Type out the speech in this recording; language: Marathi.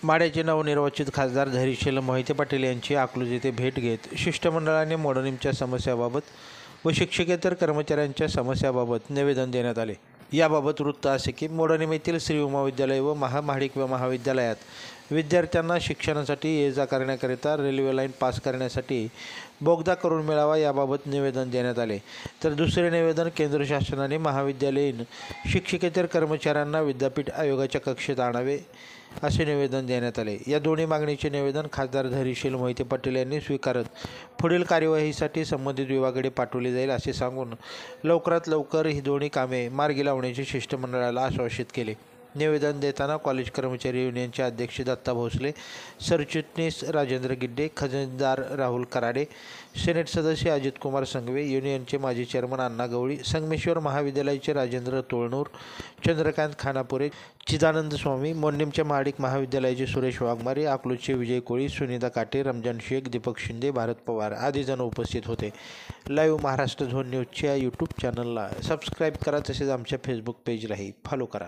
माढ्याचे नवनिर्वाचित खासदार धैर्यशील मोहिते पाटील यांची अकलूज येथे भेट घेत शिष्टमंडळाने मोडणीमच्या समस्याबाबत व शिक्षकेतर कर्मचाऱ्यांच्या समस्याबाबत निवेदन देण्यात आले। याबाबत वृत्त असे की मोडणीम येथील श्री उमा विद्यालय व महाडिक महाविद्यालयात विद्यार्थ्यांना शिक्षणासाठी ये जा करण्याकरिता रेल्वे लाईन पास करण्यासाठी बोगदा करून मिळावा याबाबत निवेदन देण्यात आले। तर दुसरे निवेदन केंद्र शासनाने महाविद्यालयीन शिक्षकेतर कर्मचाऱ्यांना विद्यापीठ आयोगाच्या कक्षेत आणावे असे निवेदन देण्यात आले। या दोन्ही मागणीचे निवेदन खासदार धैर्यशील मोहिते पाटील यांनी स्वीकारत पुढील कार्यवाहीसाठी संबंधित विभागाकडे पाठवले जाईल असे सांगून लवकरात लवकर ही दोन्ही कामे मार्गी लावण्याचे शिष्टमंडळाला आश्वासित केले। निवेदन देताना कॉलेज कर्मचारी युनियनचे अध्यक्ष दत्ता भोसले, सरचिटणीस राजेंद्र गिड्डे, खजिनदार राहुल कराडे, सेनेट सदस्य अजित कुमार संघवे, युनियनचे माजी चेअरमन अण्णा गवळी, संगमेश्वर महाविद्यालयाचे राजेंद्र तोळनूर, चंद्रकांत खानापुरे, चिदानंद स्वामी, मोडणीमच्या महाडिक महाविद्यालयाचे सुरेश वाघमारे, अकलूजचे विजय कोळी, सुनीता काटे, रमजान शेख, दीपक शिंदे, भारत पवार आदी जण उपस्थित होते। लाईव्ह महाराष्ट्र झोन न्यूजच्या यूट्यूब चॅनलला सबस्क्राईब करा, तसेच आमच्या फेसबुक पेजलाही फॉलो करा।